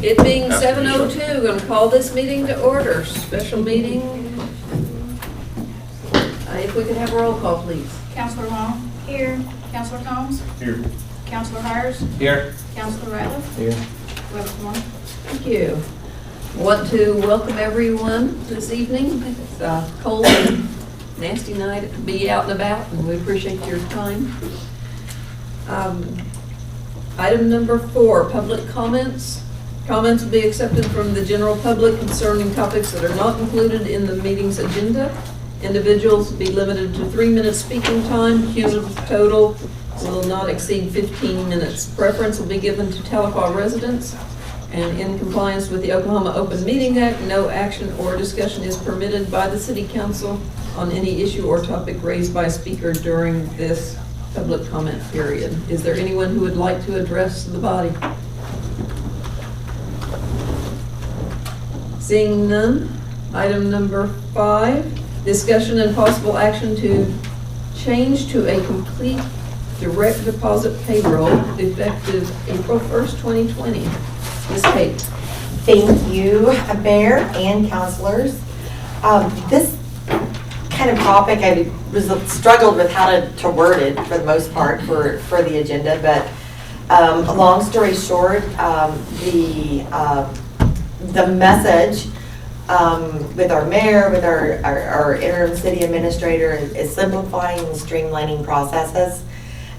It being 7:02, going to call this meeting to order. Special meeting. If we could have a roll call, please. Counselor Long? Here. Counselor Combs? Here. Counselor Hires? Here. Counselor Ratliff? Here. We have a quorum. Thank you. Want to welcome everyone this evening. It's a cold and nasty night to be out and about, and we appreciate your time. Item number 4, public comments. Comments will be accepted from the general public concerning topics that are not included in the meeting's agenda. Individuals will be limited to 3 minutes speaking time. Cumulative total will not exceed 15 minutes. Preference will be given to Tahlequah residents. And in compliance with the Oklahoma Open Meeting Act, no action or discussion is permitted by the City Council on any issue or topic raised by a speaker during this public comment period. Is there anyone who would like to address the body? Seeing none, item number 5, discussion and possible action to change to a complete direct deposit payroll effective April 1st, 2020. Ms. Kate. Thank you, Mayor and councilors. This kind of topic, I struggled with how to word it for the most part for the agenda, but long story short, the message with our mayor, with our interim city administrator is simplifying and streamlining processes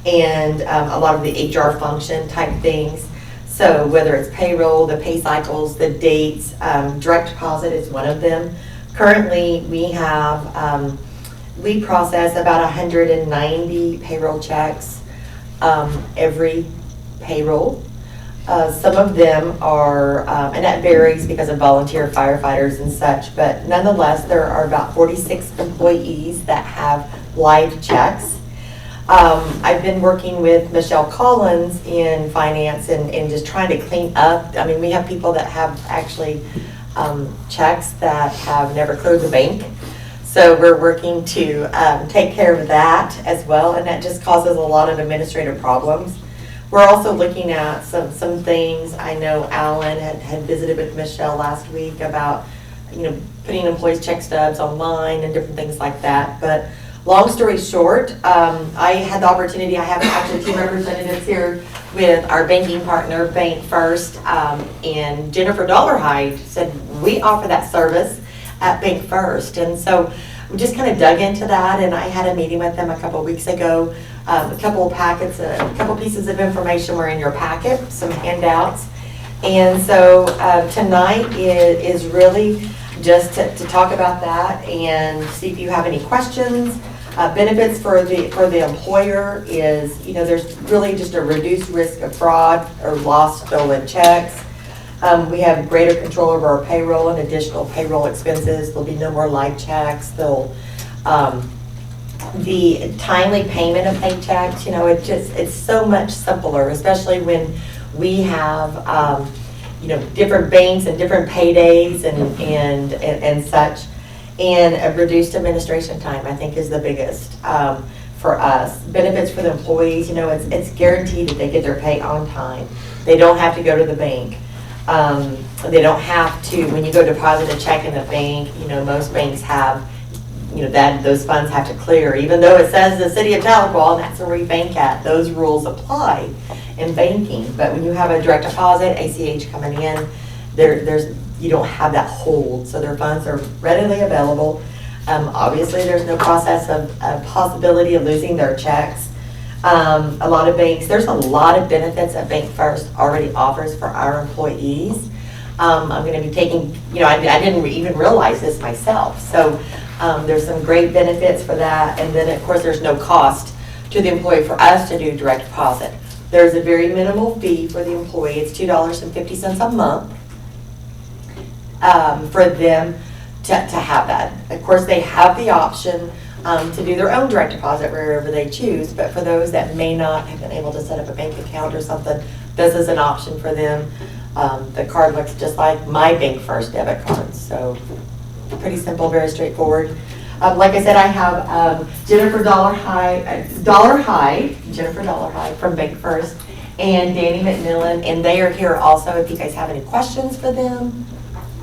and a lot of the HR function type things. So whether it's payroll, the pay cycles, the dates, direct deposit is one of them. Currently, we process about 190 payroll checks every payroll. Some of them are, and that varies because of volunteer firefighters and such, but nonetheless, there are about 46 employees that have live checks. I've been working with Michelle Collins in finance and just trying to clean up. I mean, we have people that have actually checks that have never cleared the bank. So we're working to take care of that as well, and that just causes a lot of administrative problems. We're also looking at some things. I know Alan had visited with Michelle last week about, putting employees' check stubs online and different things like that. But long story short, I had the opportunity, I have actually 2 representatives here with our banking partner, Bank First, and Jennifer Dollarhide said, we offer that service at Bank First. And so we just kind of dug into that, and I had a meeting with them a couple of weeks ago. A couple of packets, a couple pieces of information were in your packet, some handouts. And so tonight is really just to talk about that and see if you have any questions. Benefits for the employer is, there's really just a reduced risk of fraud or lost stolen checks. We have greater control over our payroll and additional payroll expenses. There'll be no more live checks. The timely payment of paychecks, it's so much simpler, especially when we have, different banks and different paydays and such. And a reduced administration time, I think, is the biggest for us. Benefits for the employees, it's guaranteed that they get their pay on time. They don't have to go to the bank. They don't have to, when you go deposit a check in the bank, most banks have, that those funds have to clear. Even though it says the city of Tahlequah, that's where we bank at, those rules apply in banking. But when you have a direct deposit, ACH coming in, you don't have that hold, so their funds are readily available. Obviously, there's no process of possibility of losing their checks. A lot of banks, there's a lot of benefits that Bank First already offers for our employees. I'm going to be taking, I didn't even realize this myself. So there's some great benefits for that. And then, of course, there's no cost to the employee for us to do direct deposit. There's a very minimal fee for the employee. It's $2.50 a month for them to have that. Of course, they have the option to do their own direct deposit wherever they choose, but for those that may not have been able to set up a bank account or something, this is an option for them. The card looks just like my Bank First debit card, so pretty simple, very straightforward. Like I said, I have Jennifer Dollarhide from Bank First, and Danny McMillan, and they are here also if you guys have any questions for them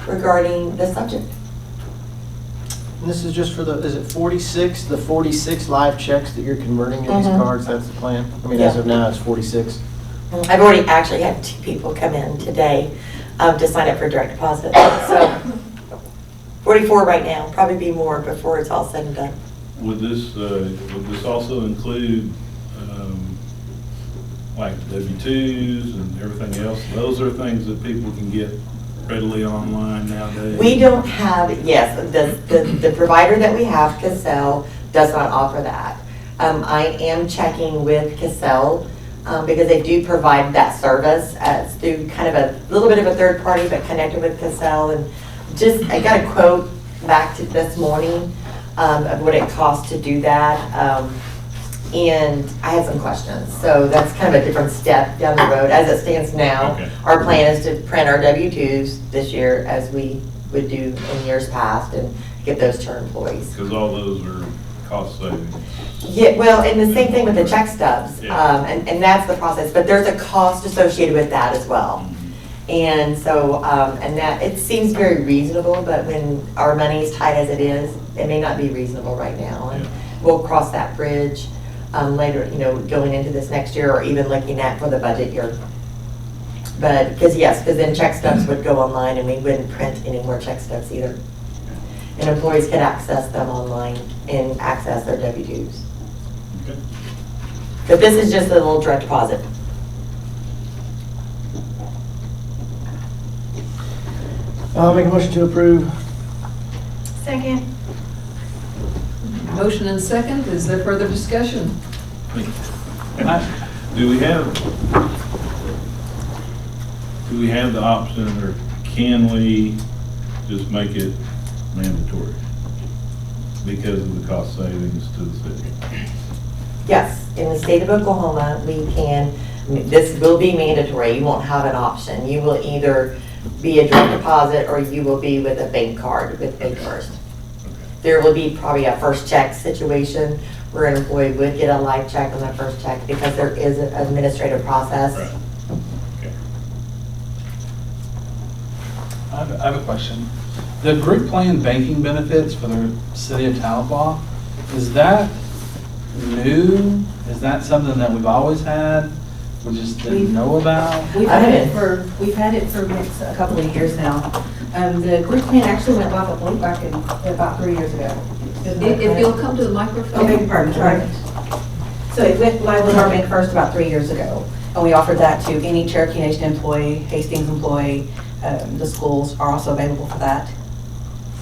regarding the subject. And this is just for the, is it 46, the 46 live checks that you're converting into these Mhm. cards? That's the plan? I mean, as Yeah. of now, it's 46. I've already actually had 2 people come in today to sign up for direct deposit. So 44 right now, probably be more before it's all said and done. Would this also include, like W-2s and everything else? Those are things that people can get readily online nowadays? We don't have, yes, the provider that we have, Cassell, does not offer that. I am checking with Cassell because they do provide that service as through kind of a little bit of a third party, but connected with Cassell. And just, I got a quote back to this morning of what it costs to do that. And I had some questions, so that's kind of a different step down the road. As it stands now, Okay. our plan is to print our W-2s this year as we would do in years past and get those to our employees. Because all those are cost savings. Yeah, well, and the same thing with the check stubs, Yeah. and that's the process, but there's a cost associated with that as well. And so, and that, it seems very reasonable, but when our money is tight as it is, it may not be reasonable right now. And Yeah. we'll cross that bridge later, going into this next year or even looking at for the budget year. But, because then check stubs would go online and we wouldn't print any more check stubs either. And employees could access them online and access their W-2s. Okay. But this is just a little direct deposit. I'll make a motion to approve. Second. Motion and second, is there further discussion? Do we have the option, or can we just make it mandatory because of the cost savings to the city? Yes, in the state of Oklahoma, we can, this will be mandatory. You won't have an option. You will either be a direct deposit or you will be with a bank card with Bank First. There will be probably a first check situation where an employee would get a live check on their first check because there is an administrative process. Right. Okay. I have a question. The group plan banking benefits for the city of Tahlequah, is that new? Is that something that we've always had? We just didn't know about? We've had it for a couple of years now. The group plan actually went live, I believe, back in about 3 years ago. If you'll come to the microphone. Okay, pardon, sorry. So it went live with our bank first about 3 years ago. And we offered that to any Cherokee Nation employee, Hastings employee. The schools are also available for that.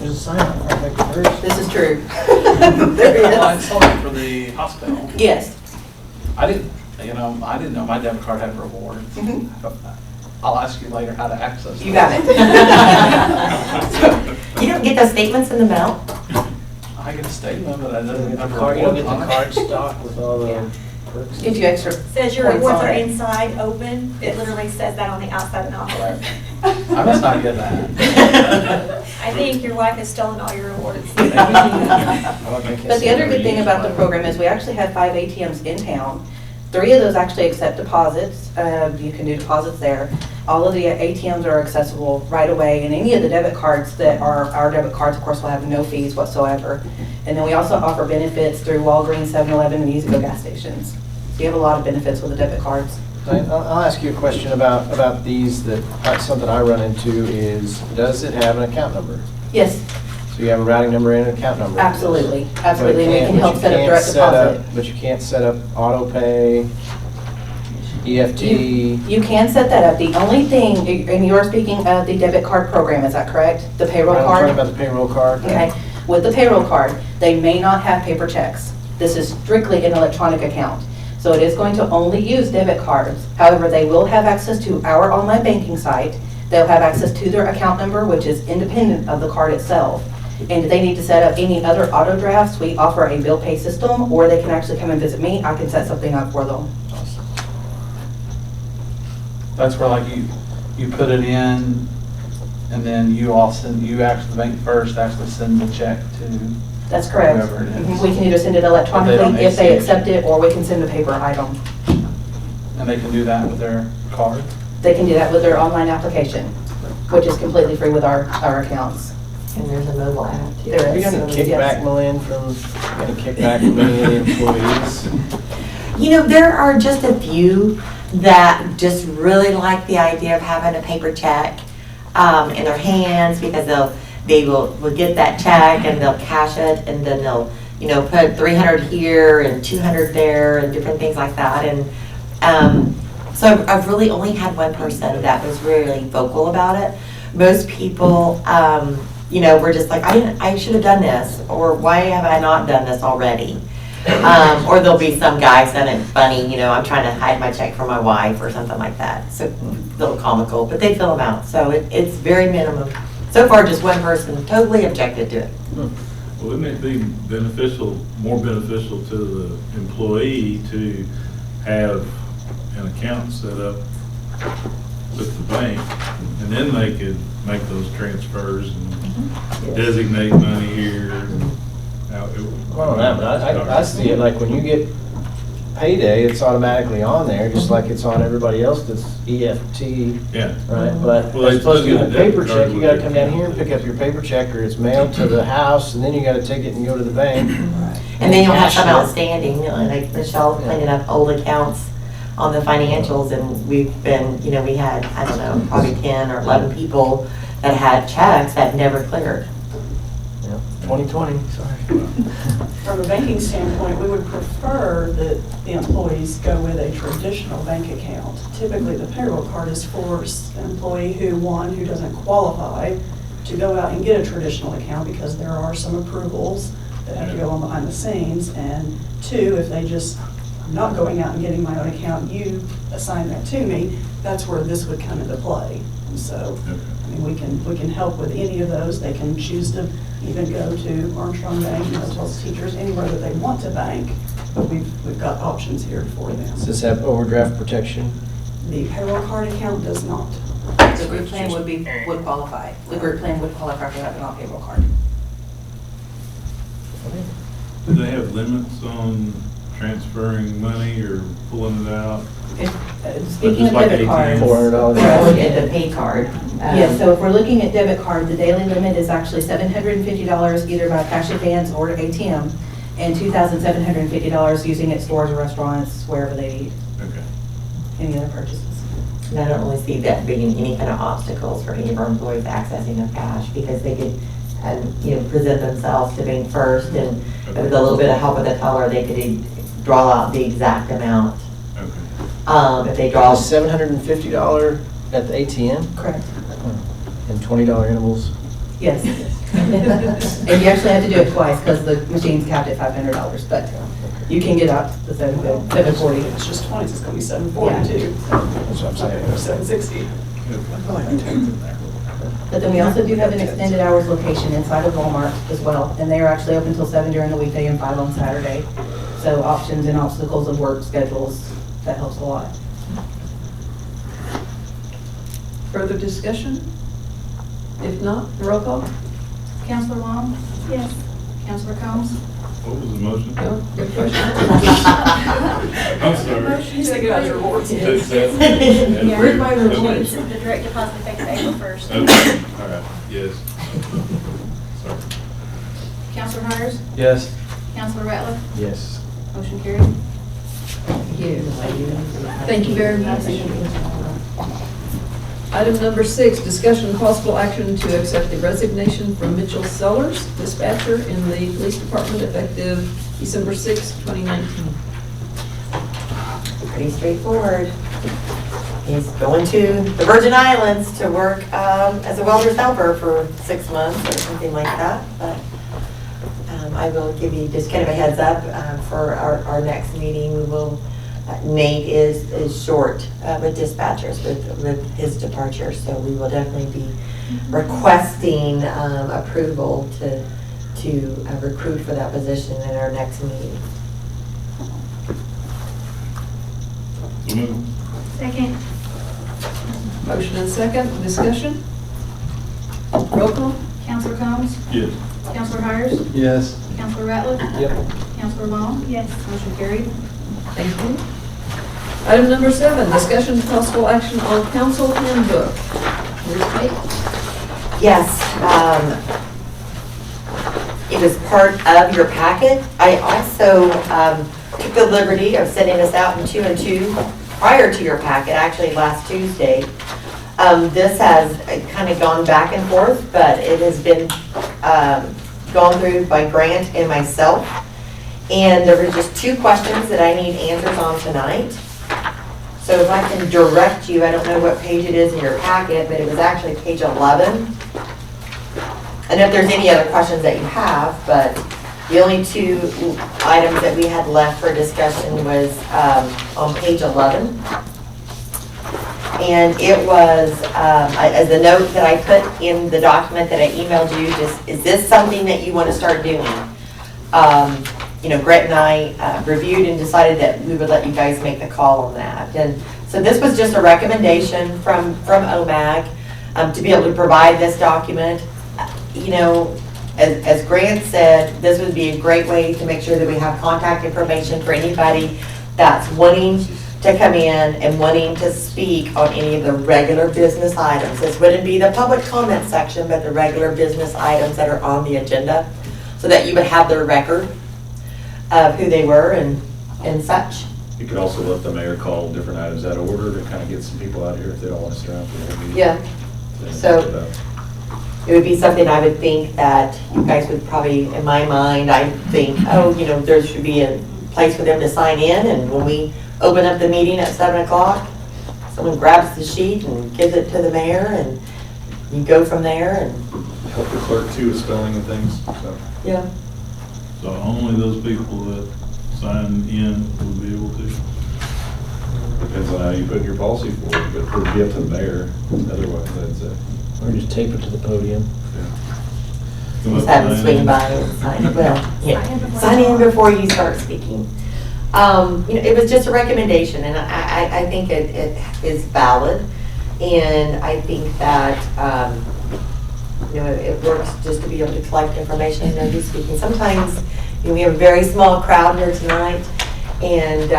There's a sign up for Bank First. This is true. There Well, I is. saw it for the hospital. Yes. I didn't know my debit card had rewards. Mhm. I'll ask you later how to access it. You got it. You don't get those statements in the mail? I get a statement, but I don't You have a don't reward get the on it. card stock with all Yeah. the perks. Gives you extra. Says your points rewards on are it. inside, open. It literally says that on the outside of the envelope. I must not get that. I think your wife has stolen all your rewards. But the other good thing about the program is we actually have 5 ATMs in town. 3 of those actually accept deposits. You can do deposits there. All of the ATMs are accessible right away, and any of the debit cards that are our debit cards, of course, will have no fees whatsoever. And then we also offer benefits through Walgreens, 7-Eleven, and Easy Go gas stations. So you have a lot of benefits with the debit cards. I'll ask you a question about these, something I run into is, does it have an account number? Yes, So you have a routing number and an account number? absolutely, But absolutely. it We can't- can help but you set up can't direct set up- deposit. But you can't set up auto pay, EFT? You can set that up. The only thing, and you are speaking of the debit card program, is that correct? The payroll I'm card? talking about the payroll card. Okay, with the payroll card, they may not have paper checks. This is strictly an electronic account. So it is going to only use debit cards. However, they will have access to our online banking site. They'll have access to their account number, which is independent of the card itself. And if they need to set up any other auto drafts, we offer a bill pay system, or they can actually come and visit me. I can set something up for them. That's where like you put it in, and then you actually, Bank First actually send the check to, That's correct. Whoever it is. We can either send it don't electronically if they ACH. accept it, or we can send a paper item. And they can do that with their card? They can do that with their online application, which is completely free with our accounts. And there's a mobile app too. There Have you got any kickback, Malin, from any kickback from any of the employees? You know, there are just a few that just really like the idea of having a paper check in their hands, because they will get that check and they'll cash it, and then they'll, you know, put 300 here and 200 there and different things like that. And so I've really only had one person that was really vocal about it. Most people, you know, were just like, I should have done this, or why have I not done this already? Or there'll be some guy saying it's funny, you know, I'm trying to hide my check from my wife or something like that. So a little comical, but they fill them out. So it's very minimum. So far, just one person totally objected to it. Well, wouldn't it be beneficial, more beneficial to the employee to have an account set up with the bank, and then they could make those transfers and designate money here? Well, no, but I see it like when you get payday, it's automatically on there, just like it's on everybody else that's EFT, Yeah. right? But Well, as opposed to they getting a paper debit check, card you with gotta their come down here and pick up your paper check, or it's mailed to the house, and then you gotta take it and go to the bank. And then you'll have some Cash it. outstanding, you know, like Michelle cleaning up old accounts on the financials, and we've been, you know, we had, I don't know, probably 10 or 11 people that had checks that never cleared. Yeah, 2020, sorry. From a banking standpoint, we would prefer that the employees go with a traditional bank account. Typically, the payroll card is for an employee who doesn't qualify to go out and get a traditional account, because there are some approvals that have to go on behind the scenes. And two, if they just, I'm not going out and getting my own account, you assign that to me, that's where this would come into play. And so, I mean, we can help with any of those. They can choose to even go to Armstrong Bank, you know, as well as teachers, anywhere that they want to bank, but we've got options here for them. Does this have overdraft protection? The payroll card account does not. The group plan would qualify. The group plan would qualify for having a payroll card. Do they have limits on transferring money or pulling it out? Speaking of Just like debit cards. $400. Or get the pay card. Yes, so if we're looking at debit card, the daily limit is actually $750 either by cash advance or ATM, and $2,750 using at stores or restaurants, wherever they eat, Okay. any other purchases. And I don't really see that being any kind of obstacles for any of our employees accessing their cash, because they could, you know, present themselves to bank first, and with a little bit of help with the teller, they could draw out the exact amount. Okay. If they draw, $750 at the ATM Correct. and $20 intervals. Yes. And you actually have to do it twice because the machine's capped at $500, but you can get up to $740. It's just 20, it's gonna be 742. That's what I'm saying. 760. But then we also do have an extended hours location inside of Walmart as well, and they are actually open until 7 during the weekday and 5 on Saturday. So options and obstacles of work schedules, that helps a lot. Further discussion? If not, roll call. Counselor Long? Yes. Counselor Combs? What was the motion? No, good question. I'm sorry. Motion He's to thinking about your approve. rewards. To accept? Yeah, Read my Okay. reports. The direct deposit effective April 1st. Okay, all right, yes. Sorry. Counselor Hires? Yes. Counselor Ratliff? Yes. Motion carried. Thank you very much. Item number 6, discussion and possible action to accept the resignation from Mitchell Sellers, dispatcher in the police department, effective December 6, 2019. pretty straightforward. He's going to the Virgin Islands to work as a welder's helper for 6 months or something like that. But I will give you just kind of a heads up for our next meeting. We will, Nate is short with dispatchers with his departure, so we will definitely be requesting approval to recruit for that position in our next meeting. So moved. Second. Motion and second, discussion? Roll call? Counselor Combs? Yes. Counselor Hires? Yes. Counselor Ratliff? Yep. Counselor Long? Yes. Motion carried. Thank you. Item number 7, discussion and possible action on council handbook. Here's Kate. Yes, it was part of your packet. I also took the liberty of sending this out in 2 and 2 prior to your packet, actually last Tuesday. This has kind of gone back and forth, but it has been gone through by Grant and myself. And there were just 2 questions that I need answers on tonight. So if I can direct you, I don't know what page it is in your packet, but it was actually page 11. And if there's any other questions that you have, but the only 2 items that we had left for discussion was on page 11. And it was, as the note that I put in the document that I emailed you, just, is this something that you want to start doing? You know, Grant and I reviewed and decided that we would let you guys make the call on that. And so this was just a recommendation from OMAG to be able to provide this document. You know, as Grant said, this would be a great way to make sure that we have contact information for anybody that's wanting to come in and wanting to speak on any of the regular business items. This wouldn't be the public comment section, but the regular business items that are on the agenda, so that you would have their record of who they were and such. You could also let the mayor call different items out of order to kind of get some people out of here if they don't want to stay around for the whole meeting. Yeah. So it would be something I would think that you guys would probably, in my mind, I think, oh, you know, there should be a place for them to sign in, and when we open up the meeting at 7 o'clock, someone grabs the sheet and gives it to the mayor, and you go from there. And help the clerk too with spelling and things. So. Yeah. So only those people that sign in will be able to? Depends on how you put your policy forward, but it would be up to the mayor. Otherwise, I'd say. Or just tape it to the podium. Yeah. Just have them swing by and sign. Well, yeah. Sign in before you start speaking. You know, it was just a recommendation, and I think it is valid, and I think that you know, it works just to be able to collect information and know who's speaking. Sometimes, you know, we have a very small crowd here tonight, and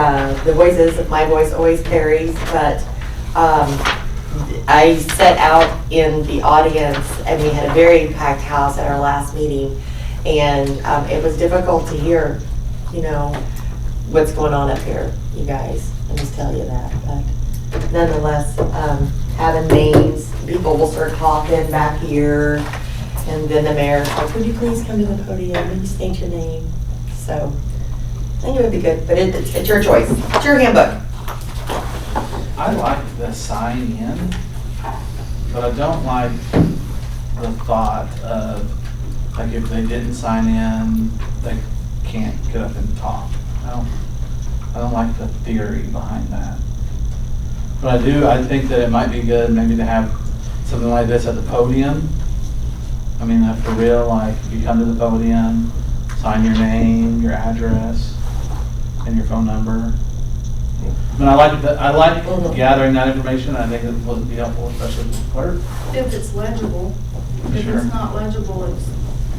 the voices, my voice always carries, but I set out in the audience, and we had a very packed house at our last meeting, and it was difficult to hear, you know, what's going on up here, you guys. I'll just tell you that. But nonetheless, having names, people will start talking back here, and then the mayor's like, would you please come to the podium and state your name? So I think it would be good, but it's your choice. It's your handbook. I like the sign in, but I don't like the thought of, like, if they didn't sign in, they can't get up and talk. I don't like the theory behind that. But I think that it might be good maybe to have something like this at the podium. I mean, for real, like, you come to the podium, sign your name, your address, and your phone number. But I like gathering that information. I think it would be helpful, especially with the clerk. If it's legible. If Sure. it's not legible, it's.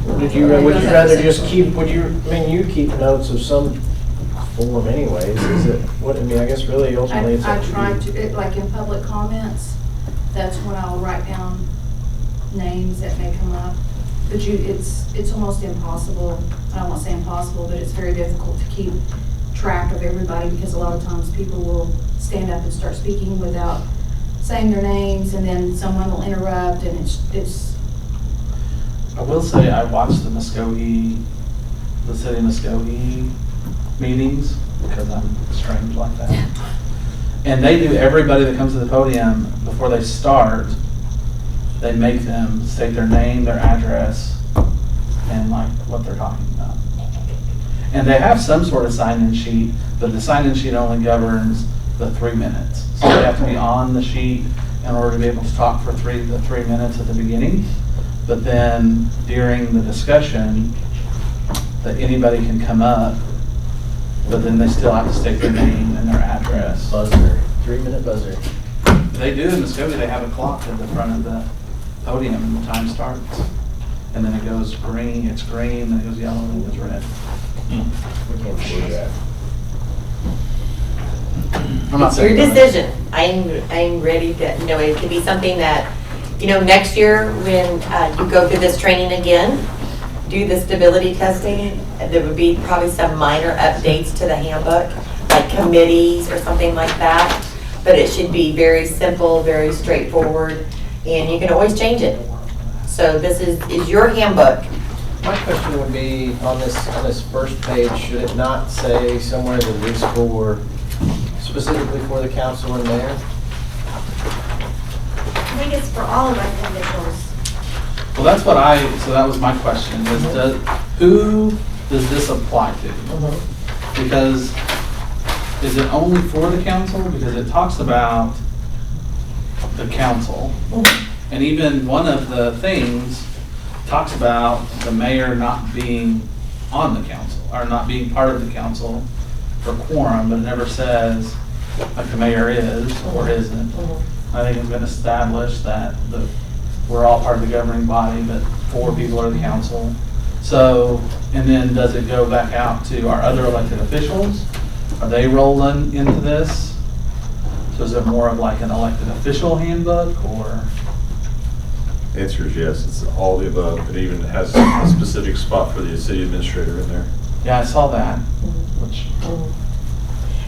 Would you rather just keep, you keep notes of some form anyways, is it, what, I mean, I guess really ultimately it's I up to try you. to, like in public comments, that's when I'll write down names that may come up. But it's almost impossible, I don't want to say impossible, but it's very difficult to keep track of everybody, because a lot of times people will stand up and start speaking without saying their names, and then someone will interrupt, and it's. I will say I watched the city of Muskogee meetings, because I'm strange like that. And they do, everybody that comes to the podium, before they start, they make them state their name, their address, and like what they're talking about. And they have some sort of sign-in sheet, but the sign-in sheet only governs the 3 minutes. So they have to be on the sheet in order to be able to talk for the 3 minutes at the beginning. But then during the discussion, that anybody can come up, but then they still have to state their name and their address. Buzzer, 3-minute buzzer. They do in Muskogee, they have a clock at the front of the podium and the time starts. And then it goes green, it's green, then it goes yellow, and it goes red. We can't afford that. I'm not It's your saying that. decision. I'm ready to, it could be something that, next year when you go through this training again, do the stability testing, there would be probably some minor updates to the handbook, like committees or something like that. But it should be very simple, very straightforward, and you can always change it. So this is your handbook. My question would be, on this first page, should it not say somewhere that it is specifically for the council and mayor? I think it's for all of our individuals. Well, that's what so that was my question, who does this apply to? Because, is it only for the council? Because it talks about the council. And even one of the things talks about the mayor not being on the council, or not being part of the council for quorum, but it never says like the mayor is or isn't. I think it's been established that we're all part of the governing body, but 4 people are the council. So, and then does it go back out to our other elected officials? Are they rolling into this? So is it more of like an elected official handbook, or? Answer is yes, it's all the above. It even has a specific spot for the city administrator in there. Yeah, I saw that, which.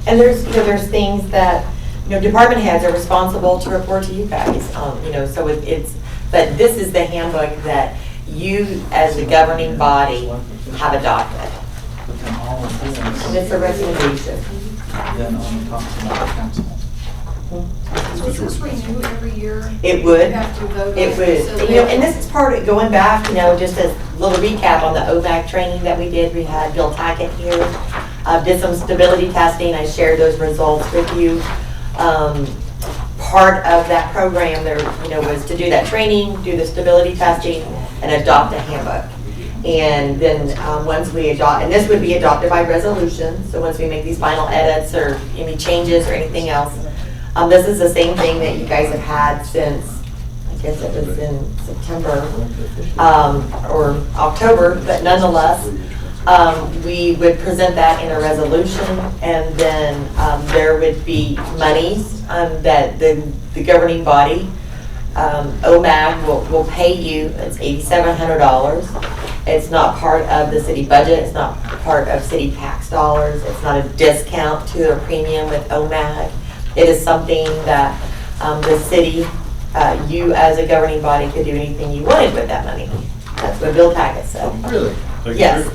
And there's things that, department heads are responsible to report to you guys, so but this is the handbook that you, as the governing body, have adopted. But then all of this. And it's a recommendation. Then only talks about the council. Does this renew every year? It would. You have to vote on It would, so and this is part of, going back, just a little recap on the OMAC training that we did. We had Bill Tackett here, did some stability testing. I shared those results with you. Part of that program there, was to do that training, do the stability testing, and adopt a handbook. And then once we adopt, and this would be adopted by resolution, so once we make these final edits or any changes or anything else, this is the same thing that you guys have had since, I guess it was in September or October, but nonetheless, we would present that in a resolution, and then there would be monies that the governing body, OMAG, will pay you. It's $8,700. It's not part of the city budget. It's not part of city tax dollars. It's not a discount to a premium with OMAG. It is something that the city, you as a governing body, could do anything you wanted with that money. That's what Bill Tackett said. Really? Yes.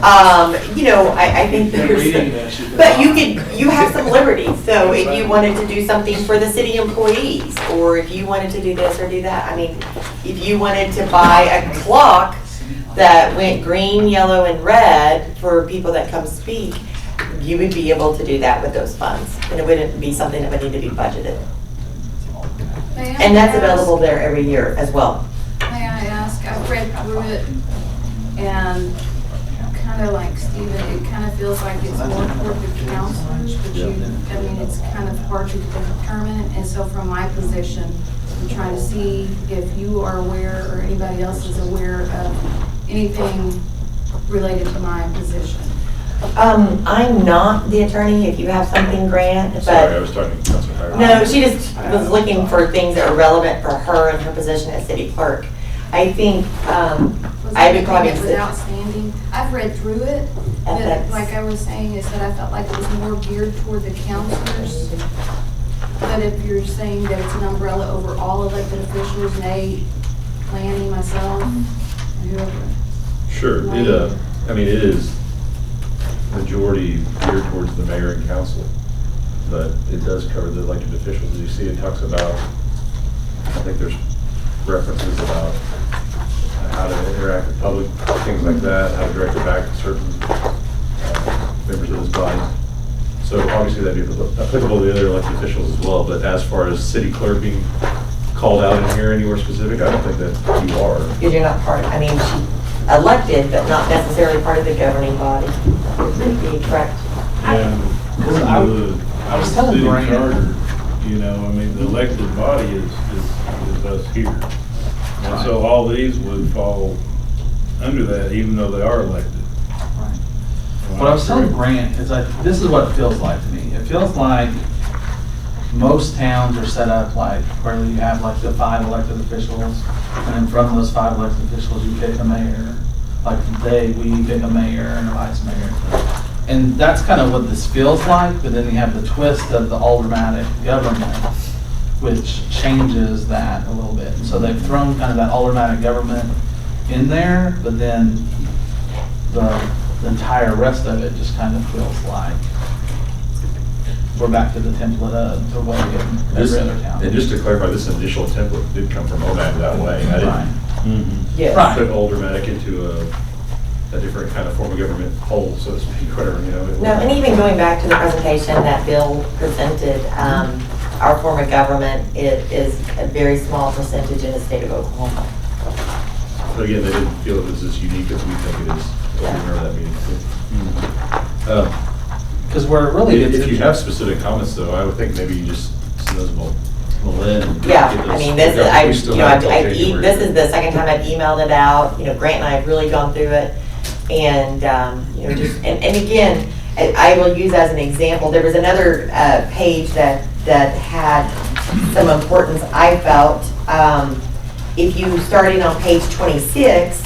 I think there's, but you have some liberty. So if you wanted to do something for the city employees, or if you wanted to do this or do that, if you wanted to buy a clock that went green, yellow, and red for people that come speak, you would be able to do that with those funds. And it wouldn't be something that would need to be budgeted. And that's available there every year as well. May I ask, I've read through it, and kind of like Stephen, it kind of feels like it's more toward the counselors, but it's kind of hard to determine. And so from my position, I'm trying to see if you are aware or anybody else is aware of anything related to my position. I'm not the attorney. If you have something, Grant, but. Sorry, I was talking to Councilor Howard. No, she just was looking for things that are relevant for her and her position as city clerk. I think, I would probably. Was outstanding. I've read through it, but like I was saying, is that I felt like it was more geared toward the counselors. But if you're saying that it's an umbrella over all elected officials, Nate, Lanny, myself, and whoever. Sure, it is majority geared towards the mayor and council, but it does cover the elected officials. As you see, it talks about, I think there's references about how to interact with public, things like that, how to direct it back to certain members of this body. So obviously that'd be applicable to the other elected officials as well, but as far as city clerk being called out in here anywhere specific, I don't think that you are. Because you're not part, she elected, but not necessarily part of the governing body. Would be correct. I was telling city Brian. charter, the elected body is us here. And so all these would fall under that, even though they are elected. What I was telling Grant is this is what it feels like to me. It feels like most towns are set up like where you have like the 5 elected officials, and then from those 5 elected officials, you pick a mayor. Like we pick a mayor and a vice mayor. And that's kind of what this feels like, but then you have the twist of the aldermanic government, which changes that a little bit. And so they've thrown kind of that aldermanic government in there, but then the entire rest of it just kind of feels like we're back to the template of the way in every other town. And just to clarify, this initial template did come from OMAG that way. I didn't Yes. Right. put aldermanic into a different kind of form of government whole, so to speak, whatever, you know. No, and even going back to the presentation that Bill presented, our form of government is a very small percentage in the state of Oklahoma. But again, they didn't feel it was as unique as we think it is. Yeah. I remember that meeting too. Because where it really gets If you into- have specific comments though, I would think maybe you just send those in. and Yeah, get I those- mean, this is, we still you know, have till this January. is the second time I've emailed it out. You know, Grant and I have really gone through it. And, you know, just, and again, I will use as an example, there was another page that had some importance, I felt. If you started on page 26,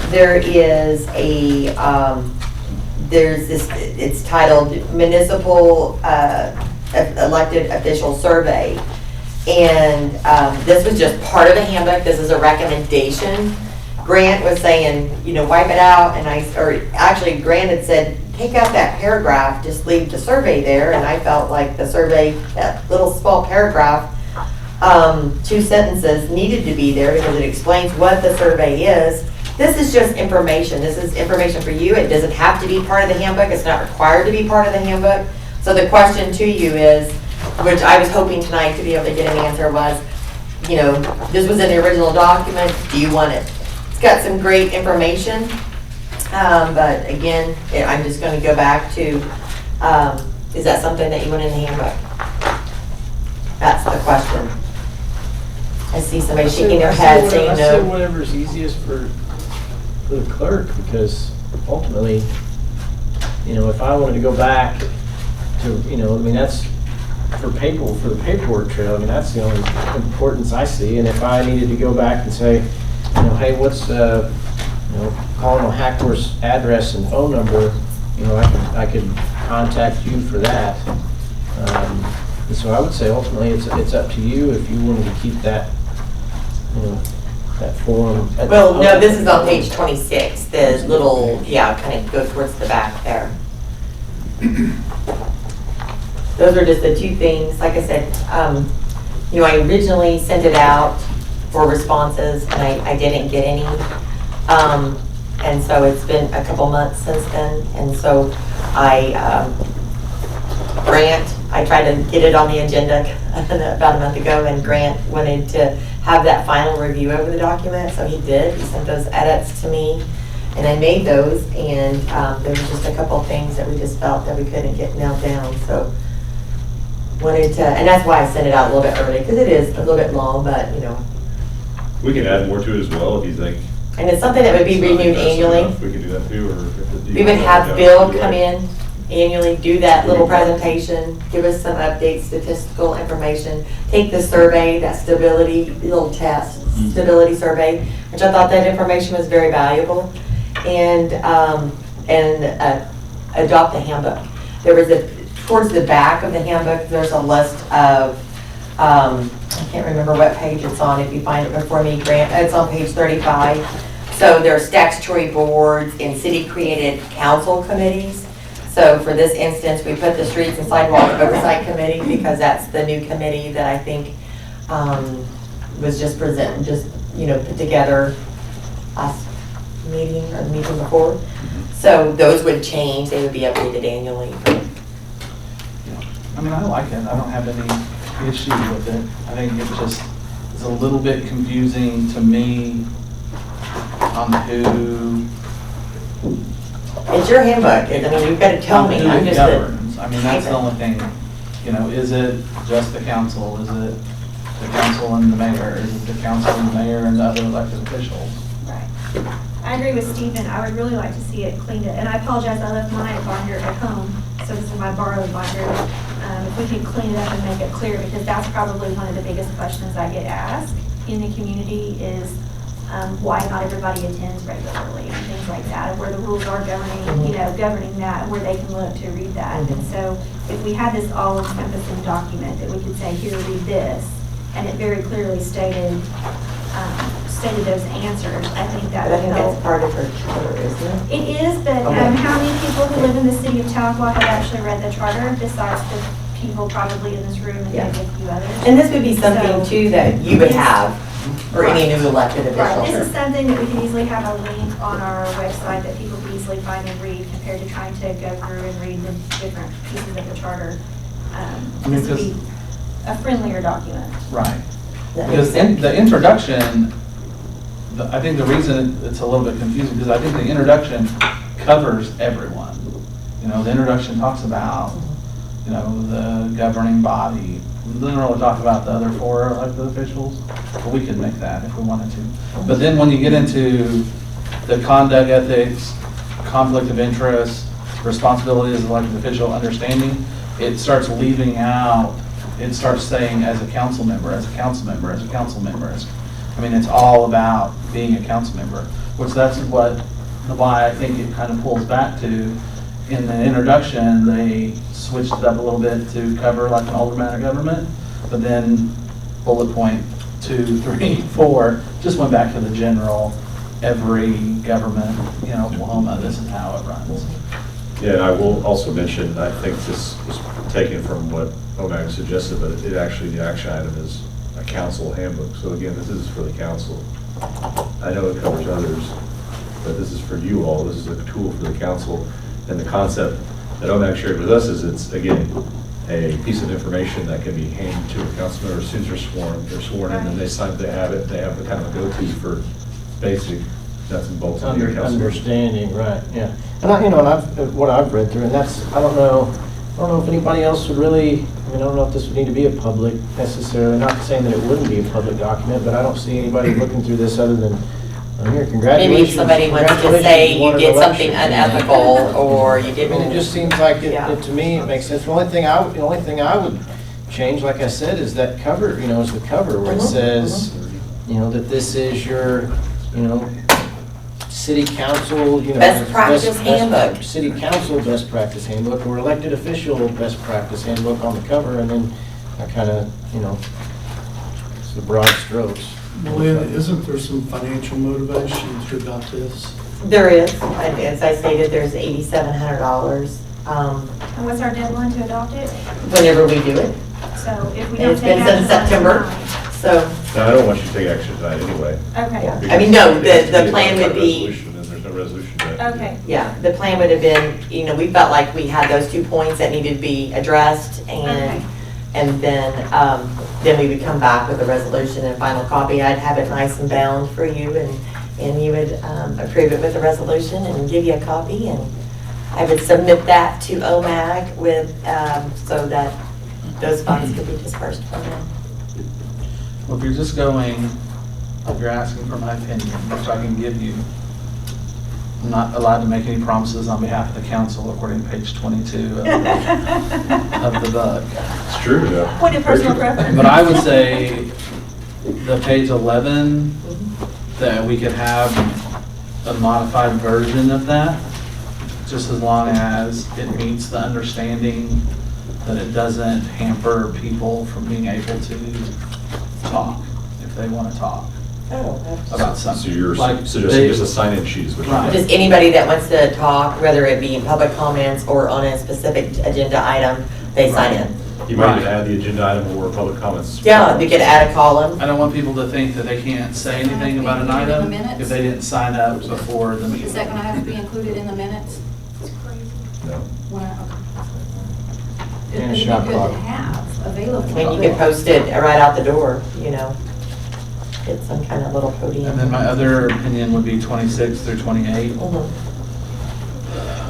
there is there's this, it's titled Municipal Elected Official Survey. And this was just part of the handbook. This is a recommendation. Grant was saying, you know, wipe it out, and actually Grant had said, take out that paragraph, just leave the survey there, and I felt like the survey, that little small paragraph, 2 sentences needed to be there because it explains what the survey is. This is just information. This is information for you. It doesn't have to be part of the handbook. It's not required to be part of the handbook. So the question to you is, which I was hoping tonight to be able to get an answer was, you know, this was in the original document. Do you want it? It's got some great information. But again, I'm just going to go back to, is that something that you want in the handbook? That's the question. I see somebody shaking their head saying I say no. whatever's easiest for the clerk, because ultimately, you know, if I wanted to go back to, you know, I mean, that's for the paperwork trail, I mean, that's the only importance I see. And if I needed to go back and say, you know, hey, what's, you know, calling on Hackworth's address and phone number, you know, I could contact you for that. And so I would say ultimately it's up to you if you wanted to keep that, you know, that form. Well, no, this is on page 26, the little, yeah, kind of go towards the back there. Those are just the 2 things. Like I said, you know, I originally sent it out for responses, and I didn't get any. And so it's been a couple months since then. And so Grant, I tried to get it on the agenda about a month ago, and Grant wanted to have that final review over the document, so he did. He sent those edits to me, and I made those, and there was just a couple things that we just felt that we couldn't get nailed down, so wanted to, and that's why I sent it out a little bit early, because it is a little bit long, but, you know. We can add more to it as well if you think. And it's something that would be it's not renewed impressive annually. enough. We can do that too, or if We would have Bill come in annually, do that little presentation, give us some updates, statistical information, take the survey, that stability, little test, stability survey, which I thought that information was very valuable, and adopt the handbook. There was towards the back of the handbook, there's a list of, I can't remember what page it's on, if you find it before me, Grant, it's on page 35. So there are statutory boards and city-created council committees. So for this instance, we put the Streets and Sidewalk Oversight Committee because that's the new committee that I think was just put together last meeting or the meeting before. So those would change, they would be updated annually. I mean, I like it. I don't have any issue with it. I think it just is a little bit confusing to me on who. It's your handbook. I mean, you've got to tell me. Who I'm it just governs. I mean, that's the only thing. You know, is it just the council? Is it the council and the mayor? Is it the council and the mayor and the other elected officials? Right. I agree with Stephen. I would really like to see it cleaned up. And I apologize, I left my binder at home, so this is my borrowed binder. If we could clean it up and make it clear, because that's probably one of the biggest questions I get asked in the community is why not everybody attends regularly and things like that, and where the rules are governing, governing that, and where they can look to read that. And so if we had this all-encompassing document that we could say, here, read this, and it very clearly stated those answers, I think that But I would think help. that's part of her charter, isn't it? It is, but Okay. how many people who live in the city of Tahlequah have actually read the charter, besides the people probably in this room and Yeah. maybe a few others? And this would be something So- too that you would have, or any new elected Right, official. this is something that we could easily have a link on our website that people could easily find and read, compared to trying to go through and read the different pieces of the charter. I mean, This would be a friendlier document. Right. That Because makes sense. the introduction, I think the reason it's a little bit confusing, because I think the introduction covers everyone. The introduction talks about, the governing body. It doesn't really talk about the other 4 elected officials, but we could make that if we wanted to. But then when you get into the conduct ethics, conflict of interest, responsibility as an elected official, understanding, it starts leaving out, it starts saying as a council member, as a council member, as a council member. It's all about being a council member, which that's why I think it kind of pulls back to, in the introduction, they switched it up a little bit to cover like an alderman of government, but then bullet point 2, 3, 4 just went back to the general, every government, Oklahoma, this is how it runs. Yeah, and I will also mention, I think this was taken from what OMAG suggested, but it actually, the action item is a council handbook. So again, this is for the council. I know it covers others, but this is for you all. This is a tool for the council. And the concept that OMAG shared with us is it's, again, a piece of information that can be handed to a council member as soon as they're sworn in, and they sign, they have it, they have the kind of go-to for basic nuts and bolts of your council. Understanding, right, yeah. And what I've read through, and that's, I don't know if anybody else would really, I don't know if this would need to be a public necessarily, not saying that it wouldn't be a public document, but I don't see anybody looking through this other than, here, congratulations. Maybe if somebody wants to say you won an did something election. unethical, or you I didn't. mean, it just seems like, Yeah. to me, it makes sense. The only thing I would change, like I said, is that cover, is the cover where it says, that this is your, city council, Best practice handbook. City council best practice handbook, or elected official best practice handbook on the cover, and then I kind of, it's the broad strokes. Melinda, isn't there some financial motivation to adopt this? There is, and as I stated, there's $8,700 And what's our deadline to adopt it? whenever we do it. So if we don't It's take been action since on it September, tonight. so, Now, I don't want you to take action tonight anyway. Okay, yeah. because I mean, no, it has to the be plan adopted would by be, resolution, and there's no resolution yet. okay. yeah, the plan would have been, we felt like we had those 2 points that needed to be addressed, Okay. and then we would come back with a resolution and final copy. I'd have it nice and bound for you, and you would approve it with a resolution and give you a copy, and I would submit that to OMAG with, so that those funds could be dispersed from them. Well, if you're just if you're asking for my opinion, which I can give you, I'm not allowed to make any promises on behalf of the council according to page 22 of the book. It's true, though. Point of personal preference. But I would say the page 11, that we could have a modified version of that, just as long as it meets the understanding that it doesn't hamper people from being able to talk, if they want to talk about So something. you're Like suggesting they- just a sign-in sheet is what you're Right. doing? Just anybody that wants to talk, whether it be in public comments or on a specific agenda item, they sign in. You might even Right. add the agenda item or public comments. Yeah, we could add a column. I don't want people to think that they can't say anything about an Included in item the minutes? if they didn't sign up before the Is meeting. that gonna have to be included in the minutes? No. When I- And a It'd be shot good clock. to have available. I mean, you could post it right out the door, Get some kind of little podium. And then my other opinion would be 26 through 28. Mhm.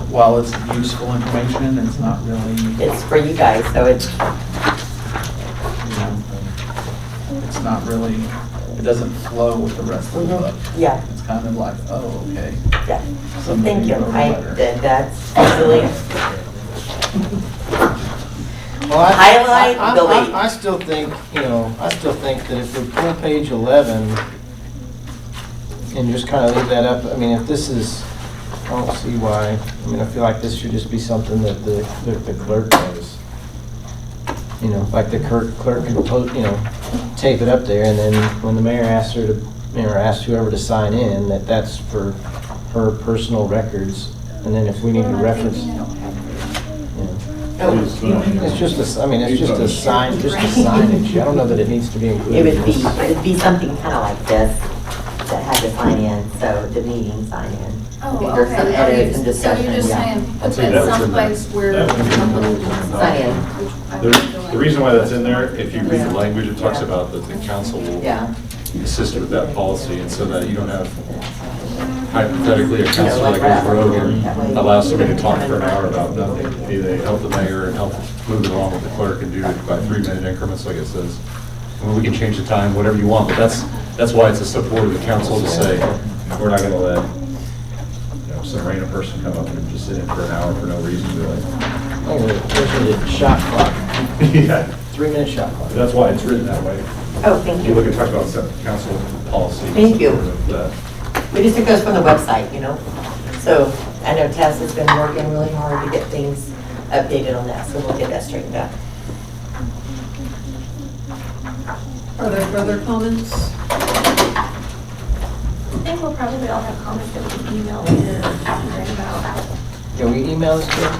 While it's useful information, it's not really, It's for you guys, so it's, it's not really, it doesn't flow with the rest of the book. Yeah, It's kind of like, oh, okay. yeah. Something Thank you. wrote a I, letter. that's easily Well, Highlight, delete. I still think, I still think that if we pull page 11 and just kind of leave that up, I mean, if this is, I don't see why, I mean, I feel like this should just be something that the clerk does. Like the clerk can tape it up there, and then when the mayor asks her to, asks whoever to sign in, that's for her personal records, and then if we need to reference. It's just it's just a sign, just a signage. I don't know that it needs to be included. It'd be something kind of like this that had to sign in, so the meeting sign in. Oh, There's some okay. edits and So discussion, you're just yeah. saying, put I'd say that that was in there. someplace where. That would be in there. Sign in. The reason why that's in there, if you read the language, it talks about that the council will Yeah. assist with that policy, and so that you don't have hypothetically a council that goes rogue and allows somebody to talk for an hour about nothing. Be they help the mayor and help move it along with the clerk and do it by 3-minute increments, like it says. And we can change the time, whatever you want, but that's why it's a support of the council to say, we're not gonna let, some random person come up and just sit in for an hour for no reason. Oh, there's a shot clock, Yeah, 3-minute shot clock. that's why it's written that way. Oh, thank If you look you. at, talk about some council policy. Thank you. That. We just took those from the website, So I know Tess has been working really hard to get things updated on that, so we'll get that straightened out. Are there further comments? I think we'll probably all have comments that we can email to Aaron about. Can we email this to her?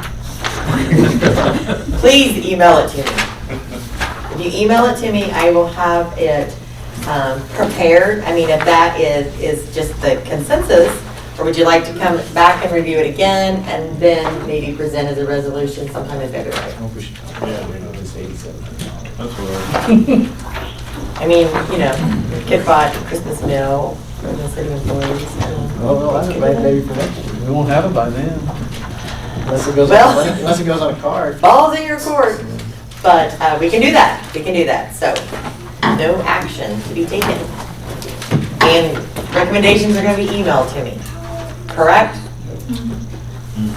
Please email it to me. If you email it to me, I will have it prepared. I mean, if that is just the consensus, or would you like to come back and review it again and then maybe present as a resolution sometime in February? I hope we should talk about it. It's $87. That's what I mean, kid bought Christmas meal for the city employees. Oh, no, that's maybe for next year. We won't have it by then. Unless it goes on a card. Balls in your court. But we can do that. We can do that. So no action to be taken. And recommendations are going to be emailed to me. Correct?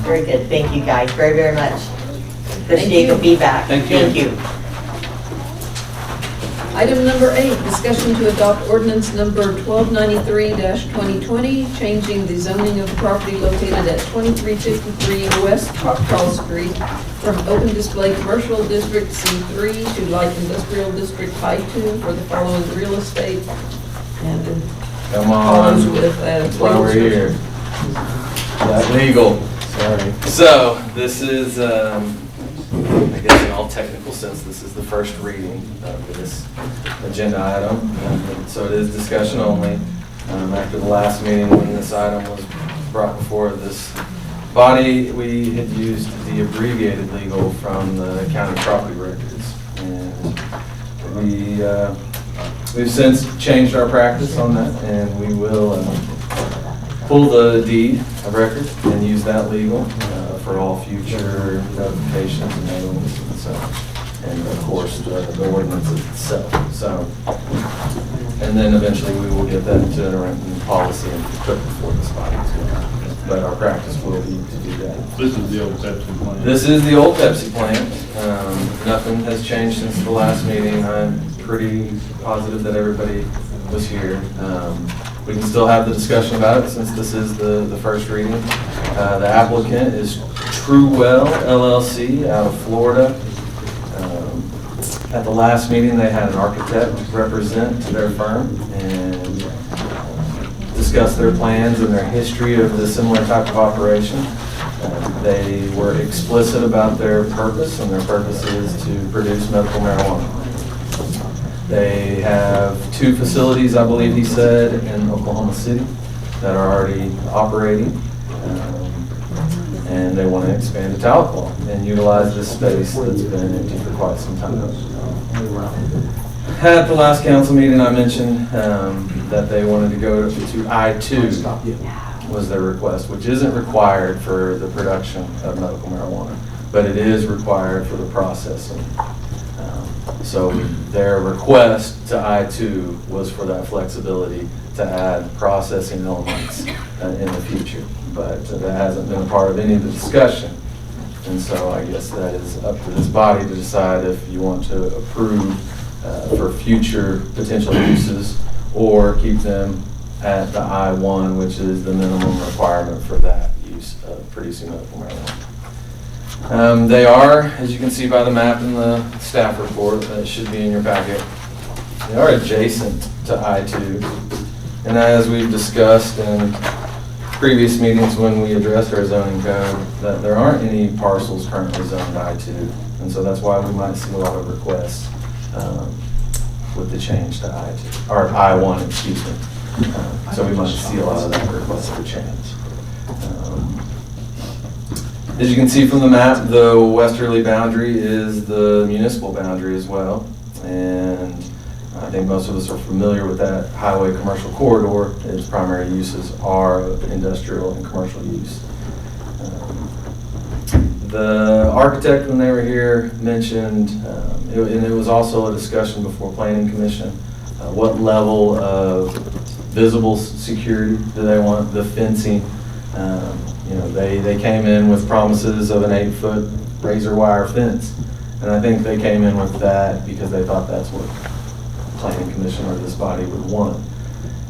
Very good. Thank you guys very, very much. Appreciate the feedback. Thank you. Thank you. Item number 8, discussion to adopt ordinance number 1293-2020, changing the zoning of the property located at 2353 West Choctaw Street from open display commercial district C3 to light industrial district I2 for the following real estate. And then Come follows on, with that's why we're here. Yeah, Legal. sorry. So, this is, I guess in all technical sense, this is the first reading of this agenda item. So it is discussion only. After the last meeting, when this item was brought before this body, we had used the abbreviated legal from the county property records. And we've since changed our practice on that, and we will pull the deed of record and use that legal for all future notifications and mailings and so, and of course, the ordinance itself. So, and then eventually we will get that into a written policy and put before this body as well. But our practice will be to do that. This is the old Pepsi plant. This is the old Pepsi plant. Nothing has changed since the last meeting. I'm pretty positive that everybody was here. We can still have the discussion about it since this is the first reading. The applicant is Truewell LLC out of Florida. At the last meeting, they had an architect represent their firm and discuss their plans and their history of the similar type of operation. They were explicit about their purpose, and their purpose is to produce medical marijuana. They have 2 facilities, I believe he said, in Oklahoma City that are already operating. And they want to expand to Tahlequah and utilize this space that's been empty for quite some time. At the last council meeting, I mentioned that they wanted to go to I2 was their request, which isn't required for the production of medical marijuana, but it is required for the processing. So their request to I-2 was for that flexibility to add processing elements in the future. But that hasn't been a part of any of the discussion. And so I guess that is up to this body to decide if you want to approve for future potential uses or keep them at the I-1, which is the minimum requirement for that use of producing medical marijuana. They are, as you can see by the map in the staff report that should be in your packet, they are adjacent to I-2. And as we've discussed in previous meetings when we addressed our zoning code, that there aren't any parcels currently zoned I-2. And so that's why we might see a lot of requests with the change to I-2, or I-1, excuse me. So we might see a lot of that request for change. As you can see from the map, the westerly boundary is the municipal boundary as well. And I think most of us are familiar with that highway commercial corridor. Its primary uses are industrial and commercial use. The architect, when they were here, mentioned, and it was also a discussion before Planning Commission, what level of visible security do they want, the fencing. They came in with promises of an 8-foot razor wire fence. And I think they came in with that because they thought that's what Planning Commission or this body would want.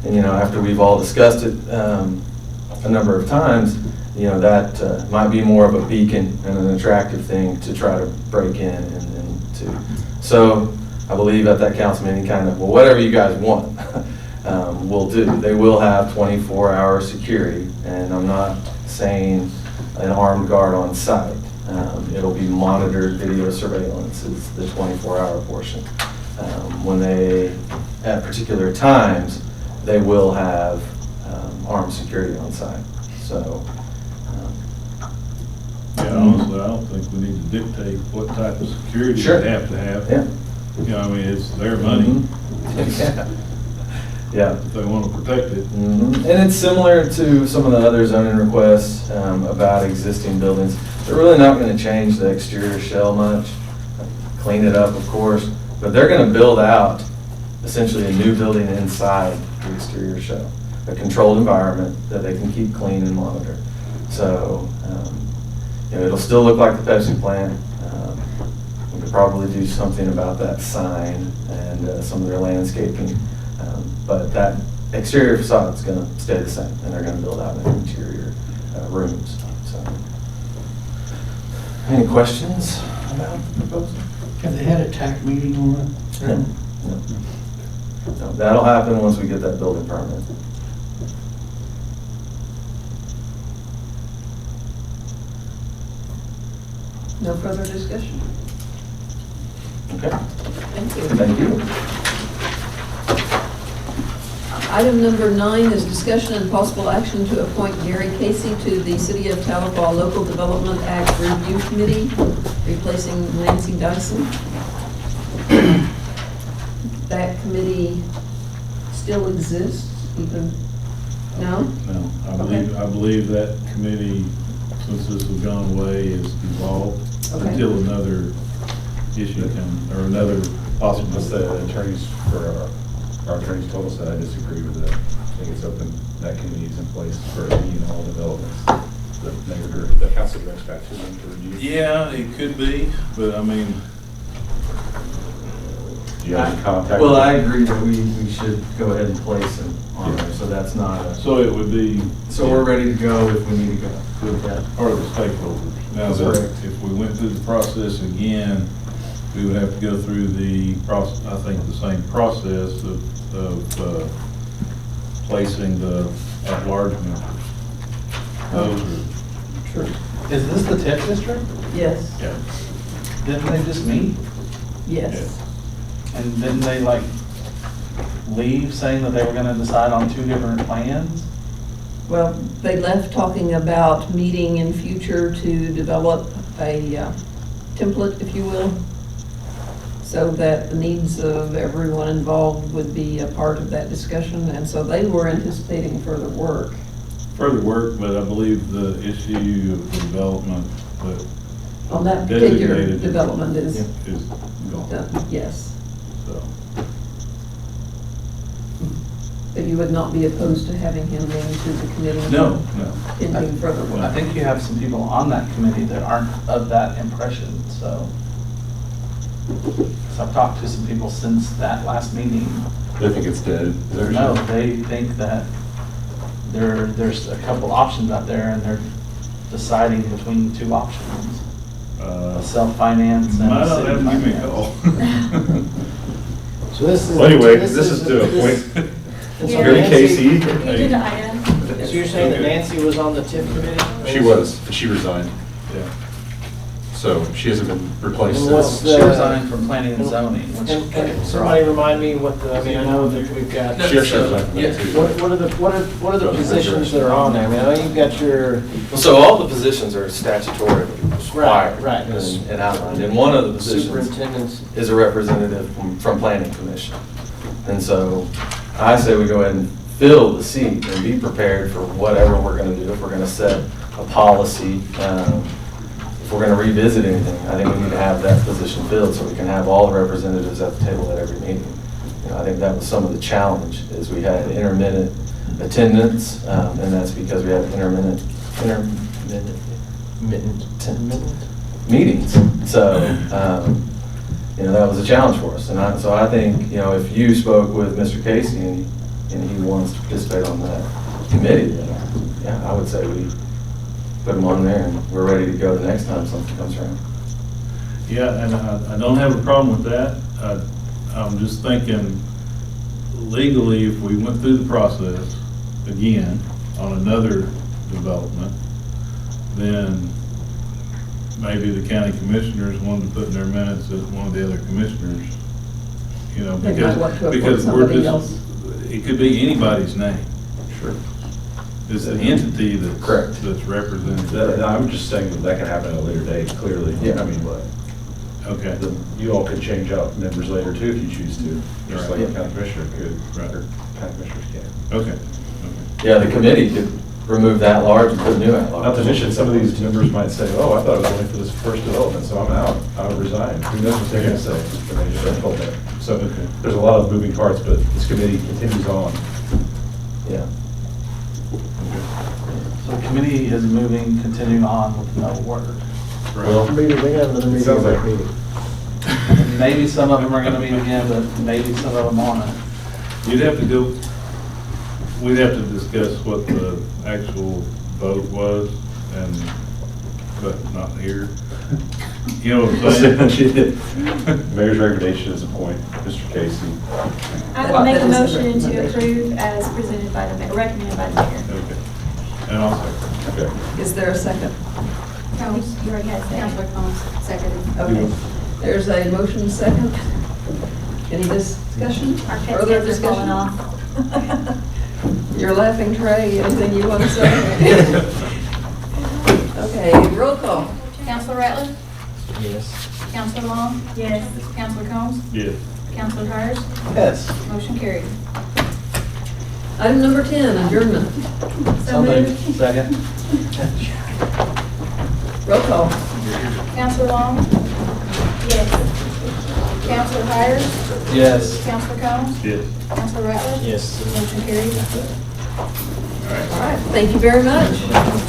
And, after we've all discussed it a number of times, that might be more of a beacon and an attractive thing to try to break in and to. So I believe at that council meeting, kind of, well, whatever you guys want, we'll do. They will have 24-hour security, and I'm not saying an armed guard on site. It'll be monitored video surveillance is the 24-hour portion. When they, at particular times, they will have armed security on site. So. Yeah, honestly, I don't think we need to dictate what type of security Sure. they have to have. Yeah. It's their money. Yeah. If they want to protect it. And it's similar to some of the other zoning requests about existing buildings. They're really not going to change the exterior shell much, clean it up, of course, but they're going to build out essentially a new building inside the exterior shell, a controlled environment that they can keep clean and monitor. So, it'll still look like the Pepsi plant. We could probably do something about that sign and some of their landscaping. But that exterior facade is going to stay the same, and they're going to build out an interior rooms. So, any questions about the proposal? Have they had a TAC meeting on it? No. No, that'll happen once we get that building permit. No further discussion? Okay. Thank you. Thank you. Item number 9 is discussion and possible action to appoint Gary Casey to the City of Tahlequah Local Development Act Review Committee, replacing Nancy Dyson. That committee still exists, even, no? No, I Okay. believe that committee, since this has gone away, is dissolved Okay. until another issue comes, or another possible. Plus the attorneys our attorneys told us that. I disagree with that. I think it's open, that committee is in place for any and all developments. The council directs back to them to review. Yeah, it could be, but I mean, Do you have any contact? Well, I agree that we should go ahead and place him on there, so that's not a, so it would be. so we're ready to go if we need to go. With that. Or the stakeholders. Now, Correct. if we went through the process again, we would have to go through the process, I think the same process of placing the at-large members. Those are, Sure. Is this the TIF district? Yes. yeah. Didn't they just meet? Yes. And didn't they leave saying that they were gonna decide on 2 different plans? Well, they left talking about meeting in future to develop a template, if you will, so that the needs of everyone involved would be a part of that discussion. And so they were anticipating further work. Further work, but I believe the issue of the development that On that particular designated development is is gone. done, yes. So, But you would not be opposed to having him named to the committee? no, no. Pending further I work? think you have some people on that committee that aren't of that impression, so. So I've talked to some people since that last meeting. They think it's dead. Is that what you're No, saying? they think that there's a couple options out there and they're deciding between two options. A self-finance and Might a not city have to give me a finance. call. So this is. Well, anyway, this is to appoint And so Mary Nancy- Casey. You did the item. So you're saying that Nancy was on the TIF committee? She was, but she resigned, Yeah. so she hasn't been replaced And what's since. She the- resigned from planning and zoning, which. And can somebody remind me what the, I mean, I know that we've got. She actually resigned from that too. What are the positions that are on there? I mean, I know you've got your, So all the positions are statutorily required right. and outlined, and one of the positions superintendents. is a representative from Planning Commission. And so I say we go ahead and fill the seat and be prepared for whatever we're gonna do. If we're gonna set a policy, if we're gonna revisit anything, I think we need to have that position filled so we can have all the representatives at the table at every meeting. You know, I think that was some of the challenge, is we had intermittent attendance, and that's because we had intermittent meetings. So, you know, that was a challenge for us. And so I think, you know, if you spoke with Mr. Casey and he wants to participate on that committee, then, yeah, I would say we put him on there and we're ready to go the next time something comes around. Yeah, and I don't have a problem with that. I'm just thinking legally, if we went through the process again on another development, then maybe the county commissioners wanted to put in their minutes that one of the other commissioners, you know, They might want to appoint because we're somebody just, it could be anybody's name. Sure. It's the entity that's. Correct. That's represented. I'm just saying that can happen at a later date, clearly. Yeah. I mean, Okay. you all could change out members later too if you choose to, just like Right. the county commissioner could, Right. or county commissioners can. Okay. Yeah, the committee could remove that large and put a new at large. Not to mention, some of these members might say, oh, I thought it was only for this first development, so I'm out, I would resign. Who knows what they're gonna say, when they just got told that. So there's a lot of moving parts, but this committee continues on. Yeah. So the committee is moving, continuing on with no word. Well, We have another meeting. Sounds like- meeting. Maybe some of them are gonna meet again, but maybe some of them aren't. You'd have to go, we'd have to discuss what the actual vote was, but not here. You know what I'm saying? Mayor's recommendation is appoint Mr. Casey. I will make a motion to approve as presented by the mayor, recommended by the mayor. Okay. And also, Okay. Is there a second? Combs, you already had that. Counselor Combs, seconded. Okay. There's a motion second. Any discussion? Our pet Further scans are falling discussion? off. You're laughing, Trey. Anything you want to say? Okay, roll call. Counselor Ratliff? Yes. Counselor Long? Yes. Counselor Combs? yes. Counselor Hires? Yes. Motion carried. Item number 10, adjournment. So moved. Second. Roll call. Counselor Long? Yes. Counselor Hires? Yes. Counselor Combs? Yes. Counselor Ratliff? Yes. Motion carried. All right, thank you very much.